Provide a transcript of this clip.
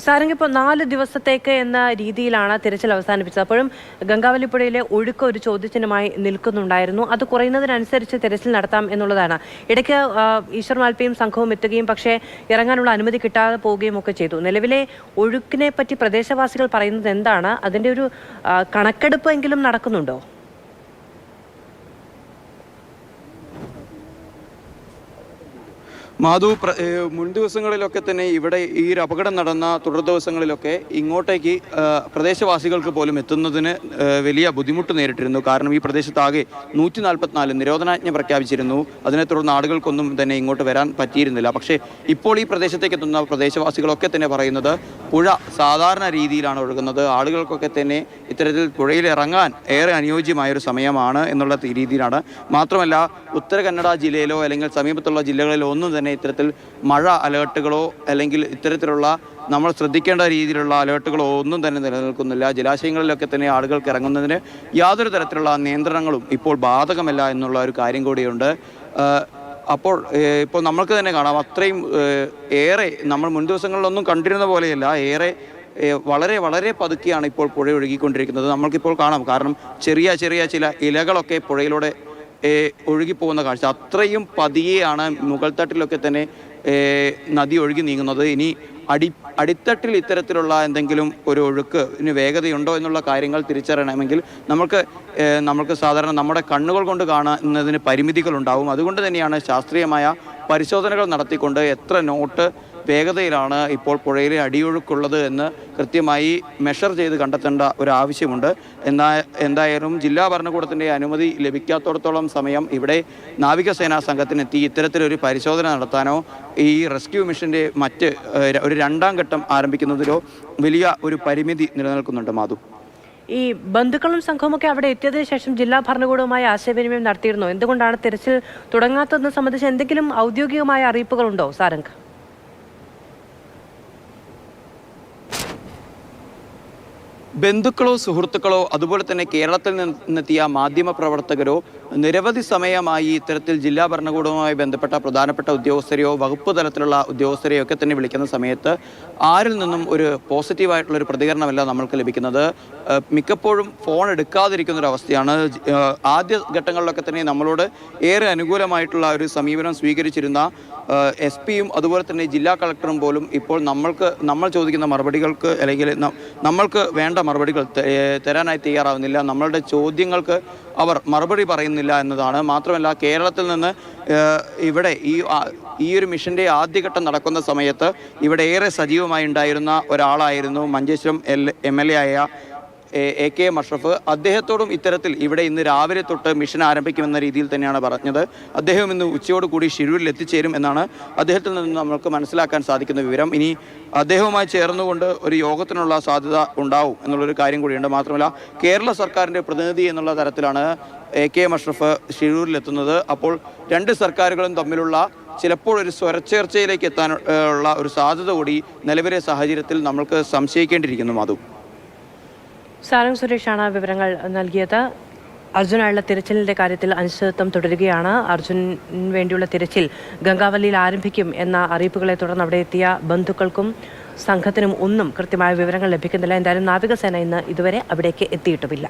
സാരംഗ് ഇപ്പോൾ 4 ദിവസത്തേക്ക് എന്ന രീതിയിലാണ് തിരച്ചിൽ അവസാനിപ്പിച്ചത്. അപ്പോഴും ഗംഗാവലിപ്പുഴയിലെ ഒഴുക്ക് ഒരു ചോദ്യചിഹ്നമായി നിൽക്കുന്നുണ്ടായിരുന്നു. അത് കുറയുന്നതിനനുസരിച്ച് തിരച്ചിൽ നടത്താം എന്നുള്ളതാണ്. ഇടയ്ക്ക് ഈശ്വർ മാൽപ്പയും സംഘവും എത്തുകയും പക്ഷേ ഇറങ്ങാനുള്ള അനുമതി കിട്ടാതെ പോവുകയും ഒക്കെ ചെയ്തു. നിലവിലെ ഒഴുക്കിനെ പറ്റി പ്രദേശവാസികൾ പറയുന്നത് എന്താണ്? അതിൻ്റെ ഒരു കണക്കെടുപ്പ് എങ്കിലും നടക്കുന്നുണ്ടോ? മാധു, മുൻ ദിവസങ്ങളിലൊക്കെ തന്നെ ഇവിടെ ഈ ഒരു അപകടം നടന്ന തുടർ ദിവസങ്ങളിലൊക്കെ ഇങ്ങോട്ടേക്ക് പ്രദേശവാസികൾക്ക് പോലും എത്തുന്നതിന് വലിയ ബുദ്ധിമുട്ട് നേരിട്ടിരുന്നു. കാരണം ഈ പ്രദേശത്താകെ 144 നിരോധനാജ്ഞ പ്രഖ്യാപിച്ചിരുന്നു. അതിനെ തുടർന്ന് ആളുകൾക്കൊന്നും തന്നെ ഇങ്ങോട്ട് വരാൻ പറ്റിയിരുന്നില്ല. പക്ഷേ ഇപ്പോൾ ഈ പ്രദേശത്തേക്ക് എത്തുന്ന പ്രദേശവാസികളൊക്കെ തന്നെ പറയുന്നത് പുഴ സാധാരണ രീതിയിലാണ് ഒഴുകുന്നത്. ആളുകൾക്കൊക്കെ തന്നെ ഇത്തരത്തിൽ പുഴയിൽ ഇറങ്ങാൻ ഏറെ അനുയോജ്യമായൊരു സമയമാണ് എന്നുള്ള രീതിയിലാണ്. മാത്രമല്ല ഉത്തര കന്നഡ ജില്ലയിലോ അല്ലെങ്കിൽ സമീപത്തുള്ള ജില്ലകളിലോ ഒന്നും തന്നെ ഇത്തരത്തിൽ മഴ അലേർട്ടുകളോ അല്ലെങ്കിൽ ഇത്തരത്തിലുള്ള നമ്മൾ ശ്രദ്ധിക്കേണ്ട രീതിയിലുള്ള അലേർട്ടുകളോ ഒന്നും തന്നെ നിലനിൽക്കുന്നില്ല. ജലാശയങ്ങളിലൊക്കെ തന്നെ ആളുകൾക്ക് ഇറങ്ങുന്നതിന് യാതൊരു തരത്തിലുള്ള നിയന്ത്രണങ്ങളും ഇപ്പോൾ ബാധകമല്ല എന്നുള്ള ഒരു കാര്യം കൂടിയുണ്ട്. ഇപ്പോൾ നമ്മൾക്ക് തന്നെ കാണാം, അത്രയും ഏറെ നമ്മൾ മുൻ ദിവസങ്ങളിലൊന്നും കണ്ടിരുന്ന പോലെയല്ല, ഏറെ വളരെ വളരെ പതുക്കെയാണ് ഇപ്പോൾ പുഴ ഒഴുകിക്കൊണ്ടിരിക്കുന്നത്. നമ്മൾക്കിപ്പോൾ കാണാം, കാരണം ചെറിയ ചെറിയ ചില ഇലകളൊക്കെ പുഴയിലൂടെ ഒഴുകിപ്പോകുന്ന കാഴ്ച. അത്രയും പതിയെയാണ് മുകൾ തട്ടിലൊക്കെ തന്നെ നദി ഒഴുകി നീങ്ങുന്നത്. ഇനി അടിത്തട്ടിൽ ഇത്തരത്തിലുള്ള എന്തെങ്കിലും ഒരു ഒഴുക്കിന് വേഗതയുണ്ടോ എന്നുള്ള കാര്യങ്ങൾ തിരിച്ചറിയണമെങ്കിൽ നമുക്ക് സാധാരണ നമ്മുടെ കണ്ണുകൾ കൊണ്ട് കാണുന്നതിന് പരിമിതികളുണ്ടാവും. അതുകൊണ്ട് തന്നെയാണ് ശാസ്ത്രീയമായ പരിശോധനകൾ നടത്തിക്കൊണ്ട് എത്ര നോട്ട് വേഗതയിലാണ് ഇപ്പോൾ പുഴയിലെ അടിയൊഴുക്കുള്ളത് എന്ന് കൃത്യമായി മെഷർ ചെയ്ത് കണ്ടെത്തേണ്ട ഒരു ആവശ്യമുണ്ട്. എന്തായാലും ജില്ലാ ഭരണകൂടത്തിൻ്റെ അനുമതി ലഭിക്കാത്തടത്തോളം സമയം ഇവിടെ നാവികസേനാ സംഘത്തിനെത്തി ഇത്തരത്തിലൊരു പരിശോധന നടത്താനോ ഈ റെസ്ക്യൂ മിഷൻ്റെ ഒരു 2ാം ഘട്ടം ആരംഭിക്കുന്നതിലോ വലിയ ഒരു പരിമിതി നിലനിൽക്കുന്നുണ്ട്. മാധു, ഈ ബന്ധുക്കളും സംഘവുമൊക്കെ അവിടെ എത്തിയതിനു ശേഷം ജില്ലാ ഭരണകൂടവുമായി ആശയവിനിമയം നടത്തിയിരുന്നോ? എന്തുകൊണ്ടാണ് തിരച്ചിൽ തുടങ്ങാത്തതെന്ന് സംബന്ധിച്ച് എന്തെങ്കിലും ഔദ്യോഗികമായ അറിയിപ്പുകളുണ്ടോ സാരംഗ്? ബന്ധുക്കളോ സുഹൃത്തുക്കളോ അതുപോലെ തന്നെ കേരളത്തിൽ നിന്നെത്തിയ മാധ്യമ പ്രവർത്തകരോ നിരവധി സമയമായി ഇത്തരത്തിൽ ജില്ലാ ഭരണകൂടവുമായി ബന്ധപ്പെട്ട പ്രധാനപ്പെട്ട ഉദ്യോഗസ്ഥരെയോ വകുപ്പ് തലത്തിലുള്ള ഉദ്യോഗസ്ഥരെയോ ഒക്കെ തന്നെ വിളിക്കുന്ന സമയത്ത് ആരിൽ നിന്നും ഒരു പോസിറ്റീവായിട്ടുള്ളൊരു പ്രതികരണമല്ല നമ്മൾക്ക് ലഭിക്കുന്നത്. മിക്കപ്പോഴും ഫോൺ എടുക്കാതിരിക്കുന്നൊരവസ്ഥയാണ്. ആദ്യ ഘട്ടങ്ങളിലൊക്കെ തന്നെ നമ്മളോട് ഏറെ അനുകൂലമായിട്ടുള്ള ഒരു സമീപനം സ്വീകരിച്ചിരുന്ന SP-യും അതുപോലെ തന്നെ ജില്ലാ കളക്ടറും പോലും ഇപ്പോൾ നമ്മൾ ചോദിക്കുന്ന മറുപടികൾക്ക് അല്ലെങ്കിൽ നമ്മൾക്ക് വേണ്ട മറുപടികൾ തരാനായി തയ്യാറാവുന്നില്ല. നമ്മളുടെ ചോദ്യങ്ങൾക്ക് അവർ മറുപടി പറയുന്നില്ല എന്നതാണ്. മാത്രമല്ല കേരളത്തിൽ നിന്ന് ഇവിടെ ഈ ഒരു മിഷൻ്റെ ആദ്യഘട്ടം നടക്കുന്ന സമയത്ത് ഇവിടെ ഏറെ സജീവമായി ഉണ്ടായിരുന്ന ഒരാളായിരുന്നു മഞ്ചേശ്വരം MLA ആയ AK അഷ്റഫ്. അദ്ദേഹത്തോടും ഇത്തരത്തിൽ ഇവിടെ ഇന്ന് രാവിലെ തൊട്ട് മിഷൻ ആരംഭിക്കുമെന്ന രീതിയിൽ തന്നെയാണ് പറഞ്ഞത്. അദ്ദേഹം ഇന്ന് ഉച്ചയോട് കൂടി ഷിരൂരിൽ എത്തിച്ചേരും എന്നാണ് അദ്ദേഹത്തിൽ നിന്ന് നമുക്ക് മനസ്സിലാക്കാൻ സാധിക്കുന്ന വിവരം. ഇനി അദ്ദേഹവുമായി ചേർന്നുകൊണ്ട് ഒരു യോഗത്തിനുള്ള സാധ്യത ഉണ്ടാവും എന്നുള്ളൊരു കാര്യം കൂടിയുണ്ട്. മാത്രമല്ല കേരള സർക്കാരിൻ്റെ പ്രതിനിധി എന്നുള്ള തരത്തിലാണ് AK അഷ്റഫ് ഷിരൂരിലെത്തുന്നത്. അപ്പോൾ 2 സർക്കാരുകളും തമ്മിലുള്ള ചിലപ്പോൾ ഒരു സ്വരച്ചേർച്ചയിലേക്ക് എത്താനുള്ള ഒരു സാധ്യത കൂടി നിലവിലെ സാഹചര്യത്തിൽ നമ്മൾക്ക് സംശയിക്കേണ്ടിയിരിക്കുന്നു. മാധു, സാരംഗ് സുരേഷാണ് വിവരങ്ങൾ നൽകിയത്. അർജുനായുള്ള തിരച്ചിലിന്റെ കാര്യത്തിൽ അനിശ്ചിതത്വം തുടരുകയാണ്. അർജുന് വേണ്ടിയുള്ള തിരച്ചിൽ ഗംഗാവലിയിൽ ആരംഭിക്കും എന്ന അറിയിപ്പുകളെ തുടർന്ന് അവിടെ എത്തിയ ബന്ധുക്കൾക്കും സംഘത്തിനും ഒന്നും കൃത്യമായ വിവരങ്ങൾ ലഭിക്കുന്നില്ല. എന്തായാലും നാവികസേന ഇന്ന് ഇതുവരെ അവിടേക്ക് എത്തിയിട്ടുമില്ല.